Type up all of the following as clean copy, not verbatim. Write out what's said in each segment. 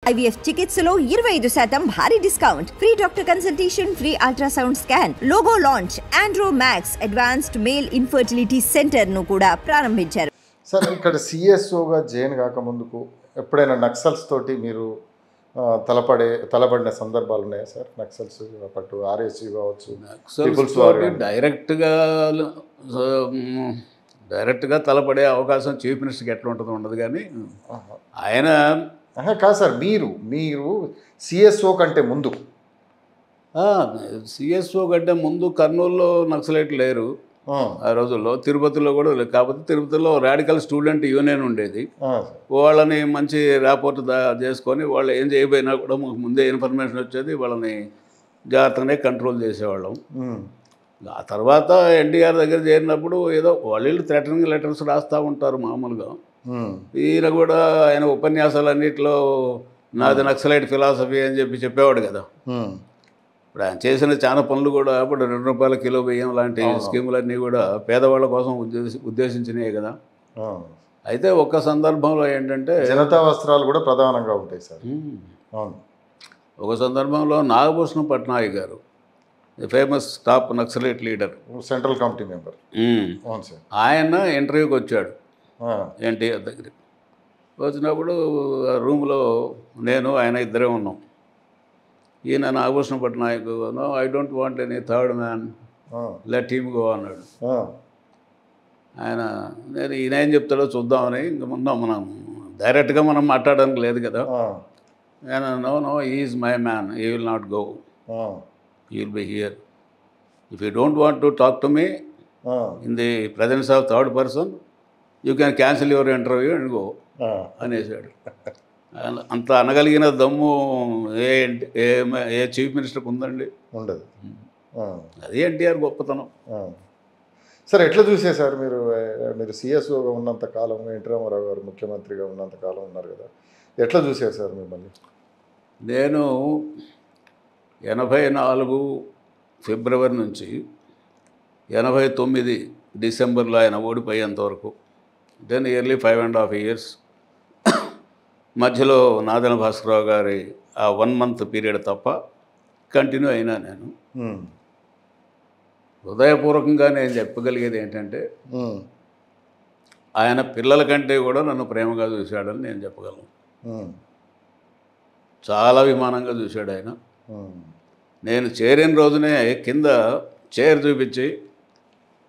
IVF చికిత్సలో 25% భారీ discount, free doctor consultation, free ultrasound scan, logo launch, Andro max advanced male infertility centre ను కూడా ప్రారంభించారు. Sir ఇక్కడ సిఎస్ఓగా జాయిన్ కాకముందుకు ఎప్పుడైనా నక్సల్స్ తోటి మీరు తలపడిన సందర్భాలు ఉన్నాయా సార్? నక్సల్స్ పట్టు ఆర్ఎస్సీ కావచ్చు, డైరెక్ట్గా తలపడే అవకాశం చీఫ్ మినిస్టర్కి ఎట్లా ఉంటుందో ఉండదు. కానీ ఆయన కాదు సార్, మీరు సిఎస్ఓ కంటే ముందు సిఎస్ఓ కంటే ముందు కర్నూలులో నక్సలైట్ లేరు ఆ రోజుల్లో, తిరుపతిలో కూడా లేదు. కాకపోతే తిరుపతిలో రాడికల్ స్టూడెంట్ యూనియన్ ఉండేది. వాళ్ళని మంచి ర్యాపోర్ట్ చేసుకొని వాళ్ళు ఏం చేయబోయినా కూడా మాకు ముందే ఇన్ఫర్మేషన్ వచ్చేది, వాళ్ళని జాగ్రత్తగానే కంట్రోల్ చేసేవాళ్ళం. ఆ తర్వాత ఎన్టీఆర్ దగ్గర చేరినప్పుడు ఏదో వాళ్ళు థ్రెటనింగ్ లెటర్స్ రాస్తూ ఉంటారు మామూలుగా. ఈయన కూడా ఆయన ఉపన్యాసాలన్నింటిలో నాది నక్సలైట్ ఫిలాసఫీ అని చెప్పేవాడు కదా. ఇప్పుడు ఆయన చేసిన చాలా పనులు కూడా ఇప్పుడు ₹2 కిలో బియ్యం లాంటి స్కీములన్నీ కూడా పేదవాళ్ళ కోసం ఉద్దేశించినవి కదా. అయితే ఒక్క సందర్భంలో ఏంటంటే జనతా వస్త్రాలు కూడా ప్రధానంగా ఉంటాయి సార్. ఒక సందర్భంలో నాగభూషణం పట్నాయక్ గారు, famous top naxalite leader, central committee member, ఆయన ఇంటర్వ్యూకి వచ్చాడు ఎన్టీఆర్ దగ్గర. వచ్చినప్పుడు రూమ్లో నేను ఆయన ఇద్దరే ఉన్నాం. ఈయన Nagabhushana Patnaik, no I don't want any third man, let him go అన్నాడు. ఆయన నేను ఈయన ఏం చెప్తాడో చూద్దామని ఇంక మనం డైరెక్ట్గా మనం మాట్లాడడానికి లేదు కదా. ఆయన నో ఈజ్ మై మ్యాన్, ఈ will not go, he will be here. If you don't want to talk to me in the presence of third person, you can cancel your interview and go అనేసాడు. అంత అనగలిగిన దమ్ము ఏ chief మినిస్టర్కి ఉందండి? ఉండదు. అది ఎన్టీఆర్ గొప్పతనం. Sir ఎట్లా చూసే sir మీరు సిఎస్ఓగా ఉన్నంత కాలం, ఎన్టీ రామారావు గారు ముఖ్యమంత్రిగా ఉన్నంత కాలం ఉన్నారు కదా, ఎట్లా చూసారు సార్ మిమ్మల్ని? నేను 84 ఫిబ్రవరి నుంచి 89 డిసెంబర్లో ఆయన ఓడిపోయేంతవరకు, అంటే నియర్లీ 5.5 years మధ్యలో నాదెండ్ల భాస్కరరావు గారి ఆ 1 month పీరియడ్ తప్ప కంటిన్యూ అయినా నేను హృదయపూర్వకంగా నేను చెప్పగలిగేది ఏంటంటే ఆయన పిల్లల కంటే కూడా నన్ను ప్రేమగా చూశాడని నేను చెప్పగలను. చాలా అభిమానంగా చూశాడు ఆయన. నేను చేరిన రోజునే కింద చైర్ చూపించి,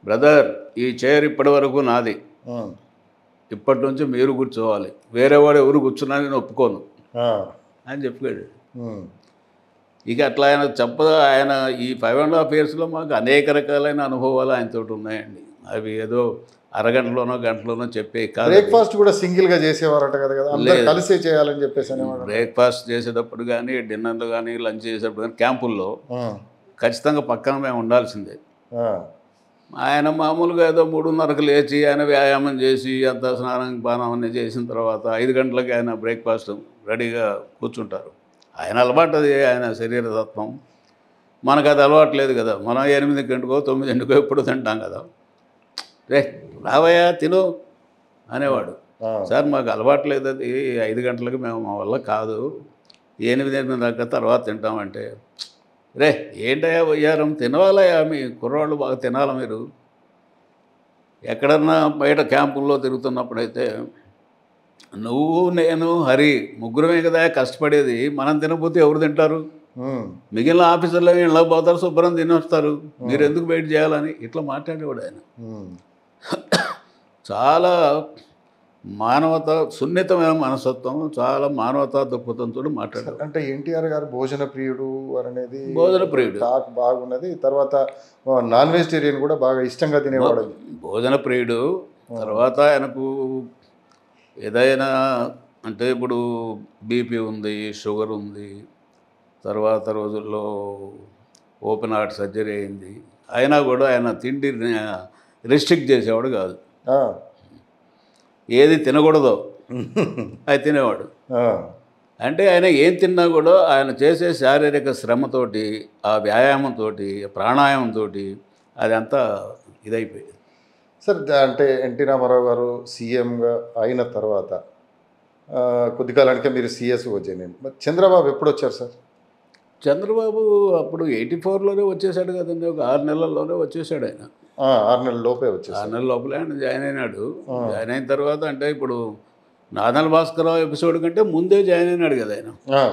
బ్రదర్ ఈ చైర్ ఇప్పటి వరకు నాది, ఇప్పటి నుంచి మీరు కూర్చోవాలి, వేరేవాడు ఎవరు కూర్చున్నా నేను ఒప్పుకోను అని చెప్పాడు. ఇక అట్లా ఆయన ఆయన ఈ 5.5 yearsలో మాకు అనేక రకాలైన అనుభవాలు ఆయనతో ఉన్నాయండి. అవి ఏదో అరగంటలోనో గంటలోనో చెప్పే కాదు. బ్రేక్ఫాస్ట్ కూడా సింగిల్గా చేసేవారట కదా, కలిసే చేయాలని చెప్పేసి. బ్రేక్ఫాస్ట్ చేసేటప్పుడు కానీ, డిన్నర్లు కానీ, లంచ్ చేసేటప్పుడు కానీ క్యాంపుల్లో ఖచ్చితంగా పక్కన మేము ఉండాల్సిందే. ఆయన మామూలుగా ఏదో 3:30కు లేచి ఆయన వ్యాయామం చేసి అంత స్నానం పానం అన్నీ చేసిన తర్వాత 5 గంటలకి ఆయన బ్రేక్ఫాస్ట్ రెడీగా కూర్చుంటారు. ఆయన అలవాటు, అది ఆయన శరీరతత్వం. మనకు అది అలవాటు లేదు కదా. మనం 8 గంటకో 9 గంటకో ఎప్పుడు తింటాం కదా. రే రావయ్యా తిను అనేవాడు. సార్ మాకు అలవాటు లేదు, అది 5 గంటలకు మేము మా వల్ల కాదు, 8 దాకా తర్వాత తింటామంటే, రే ఏంటయ్యా వయ్యారం, తినవాలయ్యా, మీ కుర్రాళ్ళు బాగా తినాలి మీరు. ఎక్కడన్నా బయట క్యాంపుల్లో తిరుగుతున్నప్పుడైతే నువ్వు నేను హరి ముగ్గురమే కదా కష్టపడేది, మనం తినకపోతే ఎవరు తింటారు? మిగిలిన ఆఫీసర్లు ఇళ్ళ పోతారు, శుభ్రం తినొస్తారు, మీరు ఎందుకు బయట చేయాలని ఇట్లా మాట్లాడేవాడు ఆయన. చాలా మానవత, సున్నితమైన మనస్తత్వం, చాలా మానవతా దృక్పథంతో మాట్లాడారు. అంటే ఎన్టీఆర్ గారు భోజన ప్రియుడు అనేది, భోజన ప్రియుడు టాక్ బాగున్నది. తర్వాత నాన్ వెజిటేరియన్ కూడా బాగా ఇష్టంగా తినేవాడు, భోజన ప్రియుడు. తర్వాత ఆయనకు ఏదైనా అంటే ఇప్పుడు బీపీ ఉంది, షుగర్ ఉంది, తర్వాత రోజుల్లో ఓపెన్ హార్ట్ సర్జరీ అయింది. అయినా కూడా ఆయన తిండి రెస్ట్రిక్ట్ చేసేవాడు కాదు. ఏది తినకూడదో అది తినేవాడు. అంటే ఆయన ఏం తిన్నా కూడా ఆయన చేసే శారీరక శ్రమతోటి, ఆ వ్యాయామంతో, ప్రాణాయామంతో అదంతా ఇదైపోయేది. సార్ అంటే ఎన్టీ రామారావు గారు సీఎంగా అయిన తర్వాత కొద్ది కాలానికే మీరు సిఎస్ వచ్చాను. మరి చంద్రబాబు ఎప్పుడు వచ్చారు సార్? చంద్రబాబు అప్పుడు 84లోనే వచ్చేసాడు కదండి, ఒక 6 నెలల్లోనే వచ్చేసాడు ఆయన. 6 నెలల లోపే వచ్చేసారు. 6 నెలల లోపలే ఆయన జాయిన్ అయినాడు. జాయిన్ అయిన తర్వాత అంటే ఇప్పుడు నాదెండ్ల భాస్కరరావు ఎపిసోడ్ కంటే ముందే జాయిన్ అయినాడు కదా ఆయన.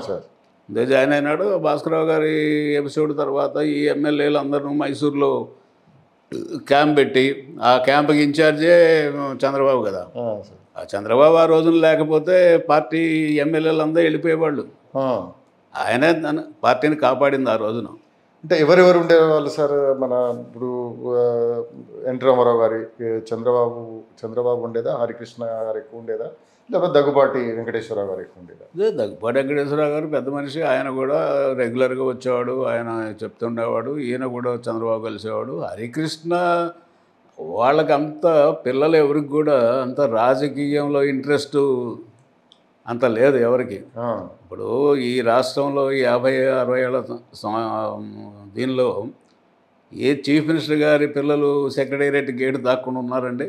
సార్ ముందే జాయిన్ అయినాడు. భాస్కరరావు గారి ఎపిసోడ్ తర్వాత ఈ ఎమ్మెల్యేలు అందరూ మైసూరులో క్యాంప్ పెట్టి, ఆ క్యాంప్కి ఇన్ఛార్జే చంద్రబాబు కదా. ఆ చంద్రబాబు ఆ రోజున లేకపోతే పార్టీ ఎమ్మెల్యేలు అందరూ వెళ్ళిపోయేవాళ్ళు. ఆయనే పార్టీని కాపాడింది ఆ రోజున. అంటే ఎవరెవరు ఉండేవాళ్ళు సార్? మన ఇప్పుడు ఎన్టీ రామారావు గారి చంద్రబాబు ఉండేదా, హరికృష్ణ గారు ఎక్కువ ఉండేదా, లేకపోతే దగ్గుబాటి వెంకటేశ్వరరావు గారు ఎక్కువ ఉండేదా? దగ్గుబాటి వెంకటేశ్వరరావు గారు పెద్ద మనిషి, ఆయన కూడా రెగ్యులర్గా వచ్చేవాడు, ఆయన చెప్తుండేవాడు, ఈయన కూడా చంద్రబాబు కలిసేవాడు. హరికృష్ణ వాళ్ళకి అంత పిల్లలు ఎవరికి కూడా అంత రాజకీయంలో ఇంట్రెస్ట్ అంత లేదు ఎవరికి. ఇప్పుడు ఈ రాష్ట్రంలో 50-60 ఏళ్ళ దీనిలో ఏ చీఫ్ మినిస్టర్ గారి పిల్లలు సెక్రటేరియట్ గేట్ దాక్కుని ఉన్నారండి?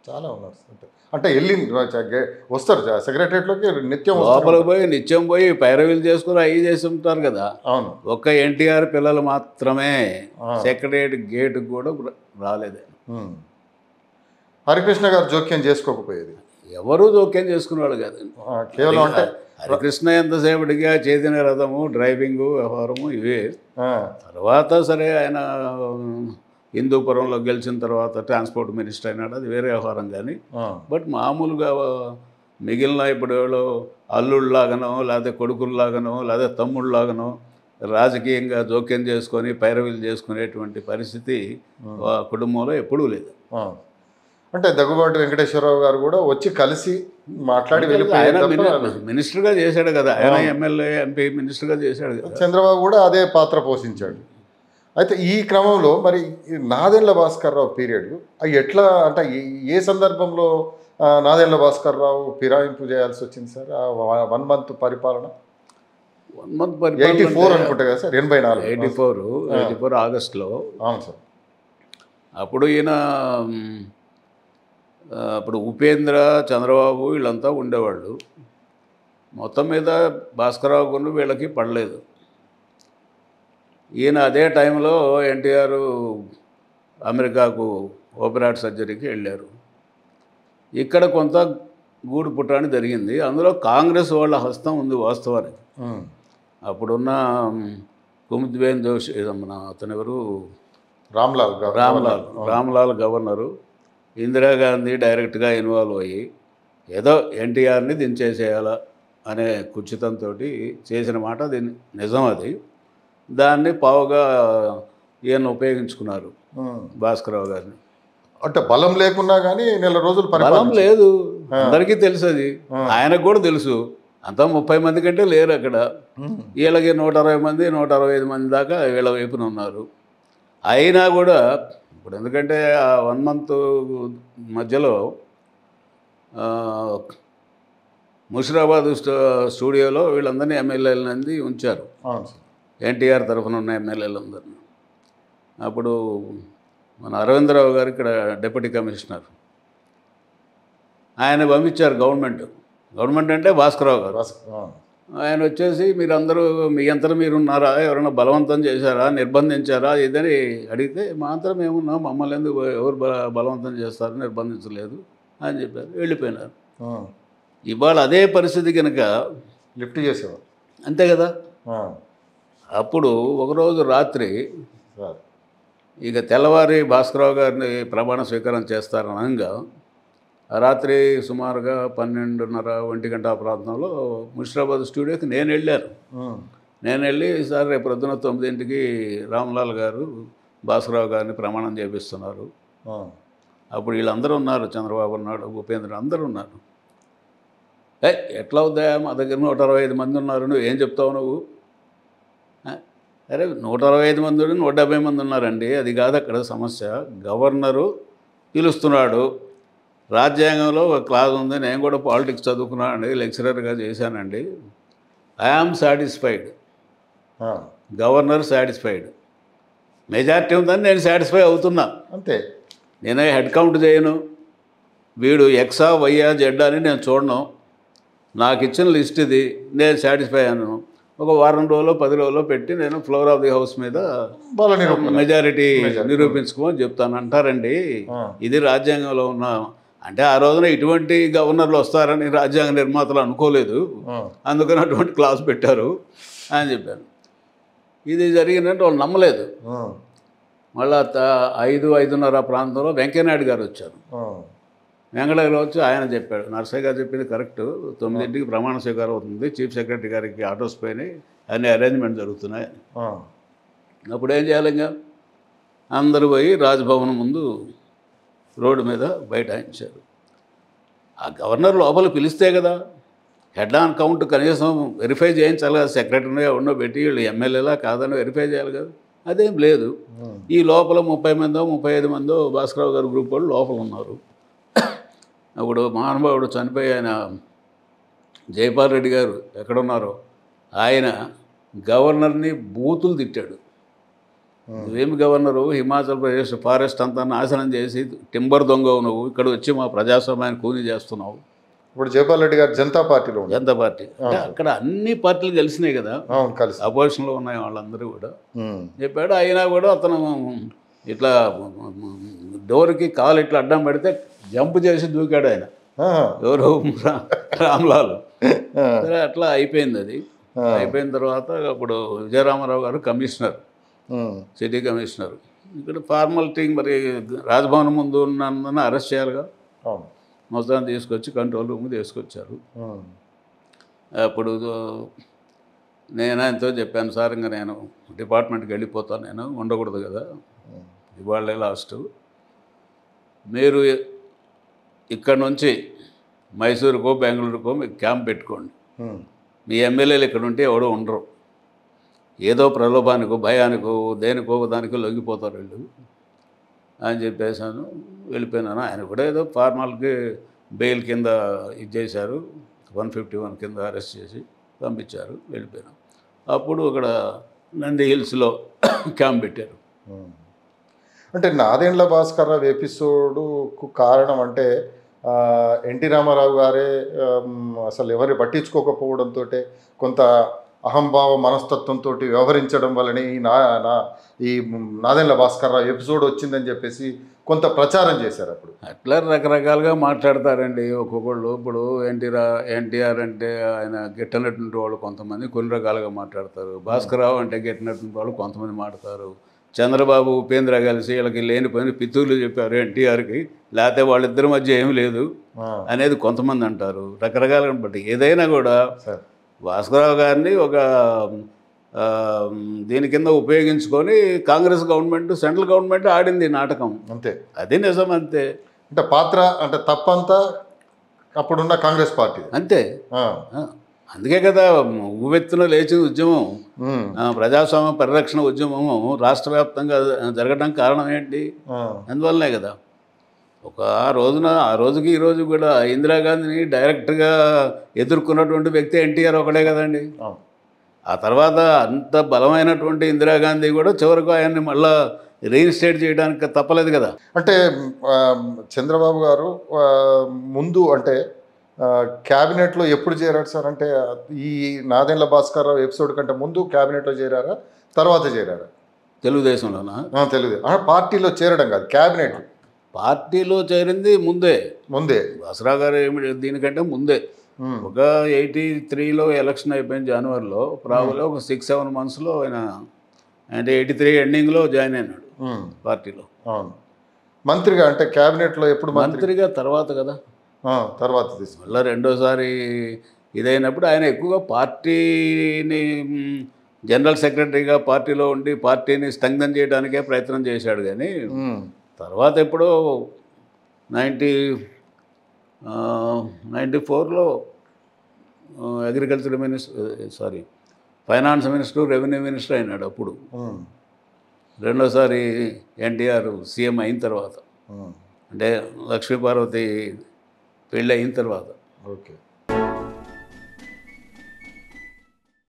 చాలా ఉన్నారు. అంటే వెళ్ళి వస్తారు సెక్రటేరియట్లోకి నిత్యం, లోపలికి పోయి నిత్యం పోయి పైరవీలు చేసుకుని అవి చేసి ఉంటారు కదా. అవును. ఒక్క ఎన్టీఆర్ పిల్లలు మాత్రమే సెక్రటేరియట్ గేటుకు కూడా రాలేదు. హరికృష్ణ గారు జోక్యం చేసుకోకపోయేది, ఎవరూ జోక్యం చేసుకునేవాళ్ళు కాదు. కేవలం అంటే హరికృష్ణ ఎంతసేపటిగా చేతిన రథము, డ్రైవింగు, వ్యవహారము ఇవే. తర్వాత సరే ఆయన హిందూపురంలో గెలిచిన తర్వాత ట్రాన్స్పోర్ట్ మినిస్టర్ అయినాడు, అది వేరే వ్యవహారం. కానీ బట్ మామూలుగా మిగిలిన ఇప్పుడు ఎవరో అల్లుళ్ళలాగానో లేకపోతే కొడుకుల్లాగానో లేకపోతే తమ్ముళ్ళలాగానో రాజకీయంగా జోక్యం చేసుకొని పైరవీలు చేసుకునేటువంటి పరిస్థితి కుటుంబంలో ఎప్పుడూ లేదు. అంటే దగ్గుబాటి వెంకటేశ్వరరావు గారు కూడా వచ్చి కలిసి మాట్లాడి ఆయన మినిస్టర్గా చేశాడు కదా, ఆయన ఎమ్మెల్యే ఎంపీ మినిస్టర్గా చేశాడు కదా. చంద్రబాబు కూడా అదే పాత్ర పోషించాడు. అయితే ఈ క్రమంలో మరి నాదెండ్ల భాస్కర్రావు పీరియడ్ అవి ఎట్లా, అంటే ఏ సందర్భంలో నాదెండ్ల భాస్కర్రావు ఫిరాయింపు చేయాల్సి వచ్చింది సార్? 1 మంత్ పరిపాలన, 1 మంత్ పరిపాలన 84 అనుకుంటా కదా సార్? 84 ఆగస్టులో. అవును సార్. అప్పుడు ఈయన అప్పుడు ఉపేంద్ర, చంద్రబాబు వీళ్ళంతా ఉండేవాళ్ళు. మొత్తం మీద భాస్కరరావుకు వీళ్ళకి పడలేదు. ఈయన అదే టైంలో ఎన్టీఆర్ అమెరికాకు ఓపెన్ హార్ట్ సర్జరీకి వెళ్ళారు. ఇక్కడ కొంత గూడు పుట్టాని జరిగింది. అందులో కాంగ్రెస్ వాళ్ళ హస్తం ఉంది వాస్తవానికి. అప్పుడున్న కుముద్వేన్ జోషి, మన అతను ఎవరు, రామ్లాల్ గవర్నరు, ఇందిరాగాంధీ డైరెక్ట్గా ఇన్వాల్వ్ అయ్యి ఏదో ఎన్టీఆర్ని దించేసేయాలా అనే కుచితంతో చేసిన మాట అది నిజం. అది దాన్ని పావుగా ఈయన ఉపయోగించుకున్నారు భాస్కరరావు గారిని. అంటే బలం లేకున్నా కానీ నెల రోజులు బలం లేదు, అందరికీ తెలుసు. అది ఆయనకు కూడా తెలుసు. అంతా 30 మంది కంటే లేరు అక్కడ. వీళ్ళకి 120 మంది 165 మంది దాకా వీళ్ళ వైపున ఉన్నారు. అయినా కూడా ఇప్పుడు ఎందుకంటే ఆ 1 మంత్ మధ్యలో ముషిరాబాద్ స్టూడియోలో వీళ్ళందరినీ ఎమ్మెల్యేలందరినీ ఉంచారు, ఎన్టీఆర్ తరఫున ఉన్న ఎమ్మెల్యేలందరినీ. అప్పుడు మన అరవిందరావు గారు ఇక్కడ డిప్యూటీ కమిషనర్, ఆయన పంపించారు గవర్నమెంట్ అంటే భాస్కరరావు గారు. ఆయన వచ్చేసి మీరందరూ మీ అంతరం మీరున్నారా, ఎవరైనా బలవంతం చేశారా, నిర్బంధించారా ఇదని అడిగితే మా అంతరం ఏమున్నాం, మమ్మల్ని ఎందుకు ఎవరు బలవంతం చేస్తారు, నిర్బంధించలేదు అని చెప్పారు, వెళ్ళిపోయినారు. ఇవాళ అదే పరిస్థితి కనుక లిఫ్ట్ చేసేవారు అంతే కదా. అప్పుడు ఒకరోజు రాత్రి ఇక తెల్లవారి భాస్కరరావు గారిని ప్రమాణ స్వీకారం చేస్తారనగా రాత్రి సుమారుగా 12:30-1 గంట ప్రాంతంలో ముషిరాబాద్ స్టూడియోకి నేను వెళ్ళాను. నేను వెళ్ళి సార్ రేపు పొద్దున 9ంటికి రామ్లాల్ గారు భాస్కరరావు గారిని ప్రమాణం చేపిస్తున్నారు. అప్పుడు వీళ్ళందరూ ఉన్నారు, చంద్రబాబు ఉన్నాడు, ఉపేంద్ర, అందరూ ఉన్నారు. ఎట్లా అవుతాయా, మా దగ్గర 165 మంది ఉన్నారు, నువ్వు ఏం చెప్తావు నువ్వు? అరే 165 మంది 170 మంది ఉన్నారండి, అది కాదు అక్కడ సమస్య. గవర్నరు పిలుస్తున్నాడు, రాజ్యాంగంలో ఒక క్లాజ్ ఉంది, నేను కూడా పాలిటిక్స్ చదువుకున్నానండి, లెక్చరర్గా చేశానండి. I am satisfied, governor satisfied, majority ఉందని నేను సాటిస్ఫై అవుతున్నా అంతే. నేనే హెడ్ కౌంట్ చేయను, వీడు ఎక్సా వైయా జెడ్ అని నేను చూడను. నాకు ఇచ్చిన లిస్ట్ ఇది, నేను సాటిస్ఫై అయ్యాను. ఒక వారం రోజులు 10 రోజులు పెట్టి నేను ఫ్లోర్ ఆఫ్ ది హౌస్ మీద మెజారిటీ నిరూపించుకోమని చెప్తాను అంటారండి. ఇది రాజ్యాంగంలో ఉన్న, అంటే ఆ రోజున ఇటువంటి గవర్నర్లు వస్తారని రాజ్యాంగ నిర్మాతలు అనుకోలేదు, అందుకని అటువంటి క్లాస్ పెట్టారు అని చెప్పాను. ఇది జరిగినట్టు వాళ్ళు నమ్మలేదు. మళ్ళా 5-5:30 ప్రాంతంలో వెంకయ్యనాయుడు గారు వచ్చారు. వెంకటగారు వచ్చి ఆయన చెప్పాడు, నర్సయ్య గారు చెప్పింది కరెక్ట్, 9ంటికి ప్రమాణ స్వీకారం అవుతుంది, చీఫ్ సెక్రటరీ గారికి ఆర్డర్స్ పోయినాయి, అన్ని అరేంజ్మెంట్ జరుగుతున్నాయి. అప్పుడు ఏం చేయాలి, ఇంకా అందరూ పోయి రాజ్భవన్ ముందు రోడ్డు మీద బైఠాయించారు. ఆ గవర్నర్ లోపల పిలిస్తే కదా హెడ్ ఆన్ కౌంట్ కనీసం వెరిఫై చేయించాలి కదా, సెక్రటరీని ఎవరినో పెట్టి వీళ్ళు ఎమ్మెల్యేలా కాదని వెరిఫై చేయాలి కదా, అదేం లేదు. ఈ లోపల 30 మందో 35 మందో భాస్కరరావు గారు గ్రూప్ వాళ్ళు లోపల ఉన్నారు. అప్పుడు మహానుభావుడు చనిపోయి ఆయన జైపాల్ రెడ్డి గారు ఎక్కడున్నారో ఆయన గవర్నర్ని బూతులు తిట్టాడు. నువ్వేమి గవర్నరు, హిమాచల్ ప్రదేశ్ ఫారెస్ట్ అంతా నాశనం చేసి టింబర్ దొంగవు నువ్వు, ఇక్కడ వచ్చి మా ప్రజాస్వామ్యాన్ని కూని చేస్తున్నావు. ఇప్పుడు జైపాల్ రెడ్డి గారు జనతా పార్టీలో, జనతా పార్టీ అంటే అక్కడ అన్ని పార్టీలు కలిసినాయి కదా, అపోజిషన్లో ఉన్నాయి వాళ్ళందరూ కూడా చెప్పాడు. అయినా కూడా అతను ఇట్లా డోర్కి కాలు ఇట్లా అడ్డం పెడితే జంప్ చేసి దూకాడు ఆయన, ఎవరు రామ్లాల్. సరే అట్లా అయిపోయింది. అది అయిపోయిన తర్వాత అప్పుడు విజయరామారావు గారు కమిషనర్, సిటీ కమిషనర్. ఇక్కడ ఫార్మాలిటీ మరి రాజ్భవన్ ముందు ఉన్నందున అరెస్ట్ చేయాలిగా, మొత్తాన్ని తీసుకొచ్చి కంట్రోల్ రూమ్ తీసుకొచ్చారు. అప్పుడు నేను ఆయనతో చెప్పాను, సార్ ఇంకా నేను డిపార్ట్మెంట్కి వెళ్ళిపోతాను, నేను ఉండకూడదు కదా, ఇవాళే లాస్ట్, మీరు ఇక్కడ నుంచి మైసూరుకో బెంగళూరుకో మీకు క్యాంప్ పెట్టుకోండి, మీ ఎమ్మెల్యేలు ఇక్కడ ఉంటే ఎవడో ఉండరు, ఏదో ప్రలోభానికో భయానికో దేనికో దానికో లొంగిపోతారు వీళ్ళు అని చెప్పేసాను. వెళ్ళిపోయినాను. ఆయన కూడా ఏదో ఫార్మాల్కి బెయిల్ కింద ఇది చేశారు, 151 కింద అరెస్ట్ చేసి పంపించారు. వెళ్ళిపోయినాం. అప్పుడు అక్కడ నంది హిల్స్లో క్యాంప్ పెట్టారు. అంటే నాదెండ్ల భాస్కర్రావు ఎపిసోడుకు కారణం అంటే ఎన్టీ రామారావు గారే అసలు ఎవరు పట్టించుకోకపోవడంతో కొంత అహంభావ మనస్తత్వంతో వ్యవహరించడం వల్లనే ఈ నాదెండ్ల భాస్కర్రావు ఎపిసోడ్ వచ్చిందని చెప్పేసి కొంత ప్రచారం చేశారు. అప్పుడు అట్లా రకరకాలుగా మాట్లాడతారండి ఒక్కొక్కళ్ళు. ఇప్పుడు ఎన్టీఆర్ అంటే ఆయన గిట్టనటువంటి వాళ్ళు కొంతమంది కొన్ని రకాలుగా మాట్లాడతారు, భాస్కర్రావు అంటే గిట్టనటువంటి వాళ్ళు కొంతమంది మాట్లాడతారు, చంద్రబాబు ఉపేంద్ర కలిసి వీళ్ళకి లేనిపోయిన పితూర్లు చెప్పారు ఎన్టీఆర్కి, లేకపోతే వాళ్ళిద్దరి మధ్య ఏమి లేదు అనేది కొంతమంది అంటారు. రకరకాలుగా బట్టి ఏదైనా కూడా భాస్కర్రావు గారిని ఒక దీని కింద ఉపయోగించుకొని కాంగ్రెస్ గవర్నమెంట్, సెంట్రల్ గవర్నమెంట్ ఆడింది నాటకం, అంతే. అది నిజం, అంతే. అంటే పాత్ర అంటే తప్పంతా అప్పుడున్న కాంగ్రెస్ పార్టీ, అంతే. అందుకే కదా ఉవ్వెత్తున లేచిన ఉద్యమం, ప్రజాస్వామ్య పరిరక్షణ ఉద్యమము రాష్ట్ర వ్యాప్తంగా జరగడానికి కారణం ఏంటి? అందువల్లనే కదా. ఆ రోజుకి ఈ రోజు కూడా ఇందిరాగాంధీని డైరెక్ట్గా ఎదుర్కొన్నటువంటి వ్యక్తి ఎన్టీఆర్ ఒకడే కదండి. ఆ తర్వాత అంత బలమైనటువంటి ఇందిరాగాంధీ కూడా చివరకు ఆయన్ని మళ్ళా రీఇన్స్టేట్ చేయడానికి తప్పలేదు కదా. అంటే చంద్రబాబు గారు ముందు అంటే క్యాబినెట్లో ఎప్పుడు చేరాడు సార్? అంటే ఈ నాదెండ్ల భాస్కర్రావు ఎపిసోడ్ కంటే ముందు క్యాబినెట్లో చేరారా, తర్వాత చేరారా? తెలుగుదేశంలోనా? తెలుగుదేశం పార్టీలో చేరడం కాదు, క్యాబినెట్ పార్టీలో చేరింది ముందే భాస్కర్రావు గారు ఏమి దీనికంటే ముందే. ఒక 83లో ఎలక్షన్ అయిపోయింది జనవరిలో, ప్రాబులో ఒక 6-7 మంత్స్లో ఆయన అంటే 83 ఎండింగ్లో జాయిన్ అయినాడు పార్టీలో. మంత్రిగా అంటే క్యాబినెట్లో ఎప్పుడు? మంత్రిగా తర్వాత కదా, తర్వాత మళ్ళీ రెండోసారి ఇదైనప్పుడు ఆయన ఎక్కువగా పార్టీని జనరల్ సెక్రటరీగా పార్టీలో ఉండి పార్టీని స్ట్రెంగ్థెన్ చేయడానికే ప్రయత్నం చేశాడు. కానీ తర్వాత ఎప్పుడో 94లో agriculture minister, finance minister, revenue minister అయినాడు. అప్పుడు రెండోసారి ఎన్టీఆర్ సీఎం అయిన తర్వాత, అంటే లక్ష్మీపార్వతి పెళ్ళి అయిన తర్వాత. ఓకే.